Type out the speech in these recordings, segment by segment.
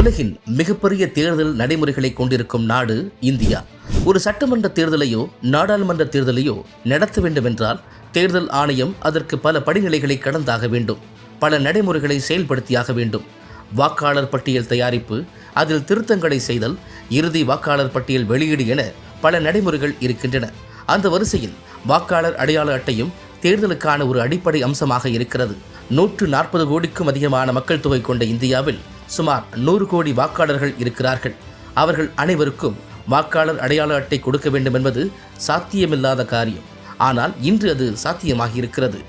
உலகின் மிகப்பெரிய தேர்தல் நடைமுறைகளை கொண்டிருக்கும் நாடு இந்தியா. ஒரு சட்டமன்ற தேர்தலையோ நாடாளுமன்ற தேர்தலையோ நடத்த வேண்டுமென்றால் தேர்தல் ஆணையம் அதற்கு பல படிநிலைகளை கடந்தாக வேண்டும். பல நடைமுறைகளை செயல்படுத்தியாக வேண்டும். வாக்காளர் பட்டியல் தயாரிப்பு, அதில் திருத்தங்களை செய்தல், இறுதி வாக்காளர் பட்டியல் வெளியீடு என பல நடைமுறைகள் இருக்கின்றன. அந்த வரிசையில் வாக்காளர் அடையாள அட்டையும் தேர்தலுக்கான ஒரு அடிப்படை அம்சமாக இருக்கிறது. 140 கோடிக்கும் அதிகமான மக்கள் தொகை கொண்ட இந்தியாவில் சுமார் 100 கோடி வாக்காளர்கள் இருக்கிறார்கள். அவர்கள் அனைவருக்கும் வாக்காளர் அடையாள அட்டை கொடுக்க வேண்டும் என்பது சாத்தியமில்லாத காரியம். ஆனால் இன்று அது சாத்தியமாகி இருக்கிறது.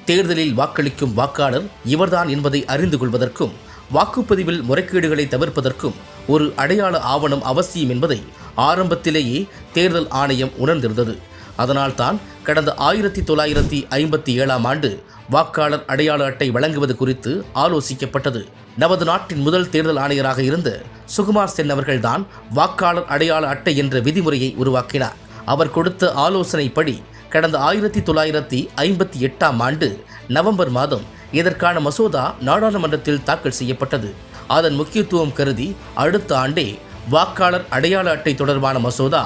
தேர்தலில் வாக்களிக்கும் வாக்காளர் இவர்தான் என்பதை அறிந்து கொள்வதற்கும் வாக்குப்பதிவில் முறைகேடுகளை தவிர்ப்பதற்கும் ஒரு அடையாள ஆவணம் அவசியம் என்பதை ஆரம்பத்திலேயே தேர்தல் ஆணையம் உணர்ந்திருந்தது. அதனால்தான் கடந்த 1957ஆம் ஆண்டு வாக்காளர் அடையாள அட்டை வழங்குவது குறித்து ஆலோசிக்கப்பட்டது. நமது நாட்டின் முதல் தேர்தல் ஆணையராக இருந்த சுகுமார் சென் அவர்கள்தான் வாக்காளர் அடையாள அட்டை என்ற விதிமுறையை உருவாக்கினார். அவர் கொடுத்த ஆலோசனைப்படி கடந்த 1958ஆம் ஆண்டு நவம்பர் மாதம் இதற்கான மசோதா நாடாளுமன்றத்தில் தாக்கல் செய்யப்பட்டது. அதன் முக்கியத்துவம் கருதி அடுத்த ஆண்டே வாக்காளர் அடையாள அட்டை தொடர்பான மசோதா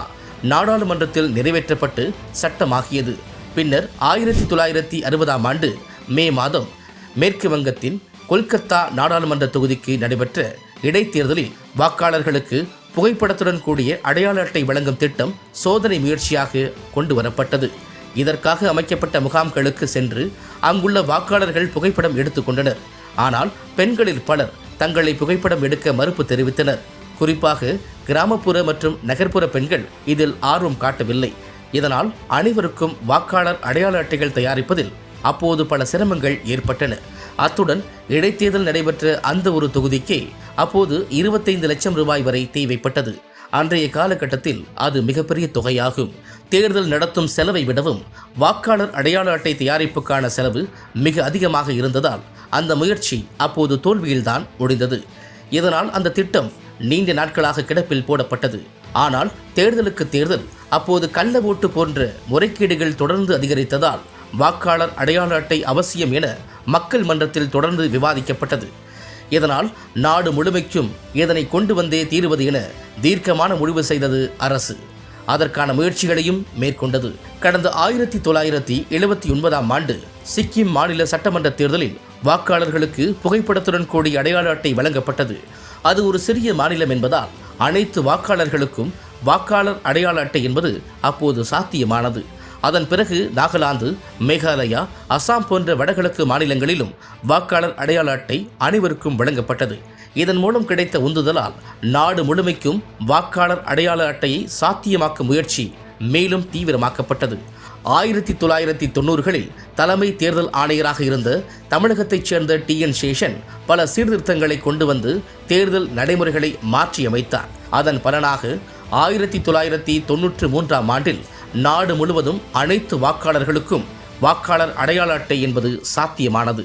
நாடாளுமன்றத்தில் நிறைவேற்றப்பட்டு சட்டமாகியது. பின்னர் 1960ஆம் ஆண்டு மே மாதம் மேற்கு வங்கத்தின் கொல்கத்தா நாடாளுமன்ற தொகுதிக்கு நடைபெற்ற இடைத்தேர்தலில் வாக்காளர்களுக்கு புகைப்படத்துடன் கூடிய அடையாள அட்டை வழங்கும் திட்டம் சோதனை முயற்சியாக கொண்டு வரப்பட்டது. இதற்காக அமைக்கப்பட்ட முகாம்களுக்கு சென்று அங்குள்ள வாக்காளர்கள் புகைப்படம் எடுத்துக்கொண்டனர். ஆனால் பெண்களில் பலர் தங்களை புகைப்படம் எடுக்க மறுப்பு தெரிவித்தனர். குறிப்பாக கிராமப்புற மற்றும் நகர்ப்புற பெண்கள் இதில் ஆர்வம் காட்டவில்லை. இதனால் அனைவருக்கும் வாக்காளர் அடையாள அட்டைகள் தயாரிப்பதில் அப்போது பல சிரமங்கள் ஏற்பட்டன. அத்துடன் இடைத்தேர்தல் நடைபெற்ற அந்த ஒரு தொகுதிக்கே அப்போது 25 லட்சம் ரூபாய் வரை தேவைப்பட்டது. அன்றைய காலகட்டத்தில் அது மிகப்பெரிய தொகையாகும். தேர்தல் நடத்தும் செலவை விடவும் வாக்காளர் அடையாள அட்டை தயாரிப்புக்கான செலவு மிக அதிகமாக இருந்ததால் அந்த முயற்சி அப்போது தோல்வியில்தான் முடிந்தது. இதனால் அந்த திட்டம் நீண்ட நாட்களாக கிடப்பில் போடப்பட்டது. ஆனால் தேர்தலுக்கு தேர்தல் அப்போது கள்ள ஓட்டு போன்ற முறைகேடுகள் தொடர்ந்து அதிகரித்ததால் வாக்காளர் அடையாள அட்டை அவசியம் என மக்கள் மன்றத்தில் தொடர்ந்து விவாதிக்கப்பட்டது. இதனால் நாடு முழுமைக்கும் இதனை கொண்டு வந்தே தீருவது என தீர்க்கமான முடிவு செய்தது அரசு. அதற்கான முயற்சிகளையும் மேற்கொண்டது. கடந்த 1979ஆம் ஆண்டு சிக்கிம் மாநில சட்டமன்ற தேர்தலில் வாக்காளர்களுக்கு புகைப்படத்துடன் கூடிய அடையாள அட்டை வழங்கப்பட்டது. அது ஒரு சிறிய மாநிலம் என்பதால் அனைத்து வாக்காளர்களுக்கும் வாக்காளர் அடையாள அட்டை என்பது அப்போது சாத்தியமானது. அதன் பிறகு நாகாலாந்து, மேகாலயா, அசாம் போன்ற வடகிழக்கு மாநிலங்களிலும் வாக்காளர் அடையாள அட்டை அனைவருக்கும் வழங்கப்பட்டது. இதன் மூலம் கிடைத்த உந்துதலால் நாடு முழுமைக்கும் வாக்காளர் அடையாள அட்டையை சாத்தியமாக்கும் முயற்சி மேலும் தீவிரமாக்கப்பட்டது. 1990களில் தலைமை தேர்தல் ஆணையராக இருந்த தமிழகத்தைச் சேர்ந்த TN சேஷன் பல சீர்திருத்தங்களை கொண்டு வந்து தேர்தல் நடைமுறைகளை மாற்றியமைத்தார். அதன் பலனாக 1993ஆம் ஆண்டில் நாடு முழுவதும் அனைத்து வாக்காளர்களுக்கும் வாக்காளர் அடையாள அட்டை என்பது சாத்தியமானது.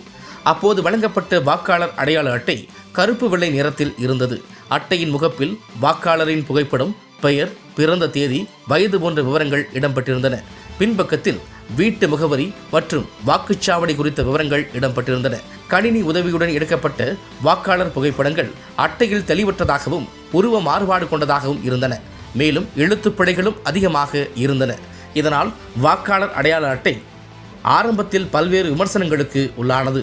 அப்போது வழங்கப்பட்ட வாக்காளர் அடையாள அட்டை கருப்பு வெள்ளை நிறத்தில் இருந்தது. அட்டையின் முகப்பில் வாக்காளரின் புகைப்படம், பெயர், பிறந்த தேதி, வயது போன்ற விவரங்கள் இடம்பெற்றிருந்தன. பின்பக்கத்தில் வீட்டு முகவரி மற்றும் வாக்குச்சாவடி குறித்த விவரங்கள் இடம்பெற்றிருந்தன. கணினி உதவியுடன் எடுக்கப்பட்ட வாக்காளர் புகைப்படங்கள் அட்டையில் தெளிவற்றதாகவும் உருவ மாறுபாடு கொண்டதாகவும் இருந்தன. மேலும் எழுத்துப்பிழைகளும் அதிகமாக இருந்தன. இதனால் வாக்காளர் அடையாள அட்டை ஆரம்பத்தில் பல்வேறு விமர்சனங்களுக்கு உள்ளானது.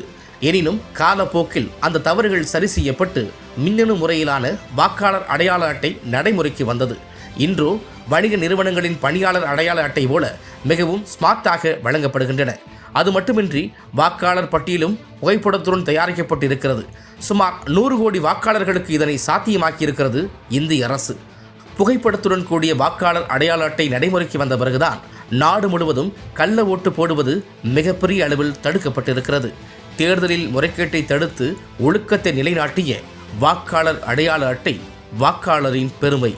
எனினும் காலப்போக்கில் அந்த தவறுகள் சரி செய்யப்பட்டு மின்னணு முறையிலான வாக்காளர் அடையாள அட்டை நடைமுறைக்கு வந்தது. இன்றோ வணிக நிறுவனங்களின் பணியாளர் அடையாள அட்டை போல மிகவும் ஸ்மார்ட்டாக வழங்கப்படுகின்றன. அது மட்டுமின்றி வாக்காளர் பட்டியலும் புகைப்படத்துடன் தயாரிக்கப்பட்டிருக்கிறது. சுமார் 100 கோடி வாக்காளர்களுக்கு இதனை சாத்தியமாக்கியிருக்கிறது இந்திய அரசு. புகைப்படத்துடன் கூடிய வாக்காளர் அடையாள அட்டை நடைமுறைக்கு வந்த பிறகுதான் நாடு முழுவதும் கள்ள ஓட்டு போடுவது மிகப்பெரிய அளவில் தடுக்கப்பட்டிருக்கிறது. தேர்தலில் முறைகேட்டை தடுத்து ஒழுக்கத்தை நிலைநாட்டிய வாக்காளர் அடையாள அட்டை வாக்காளரின் பெருமை.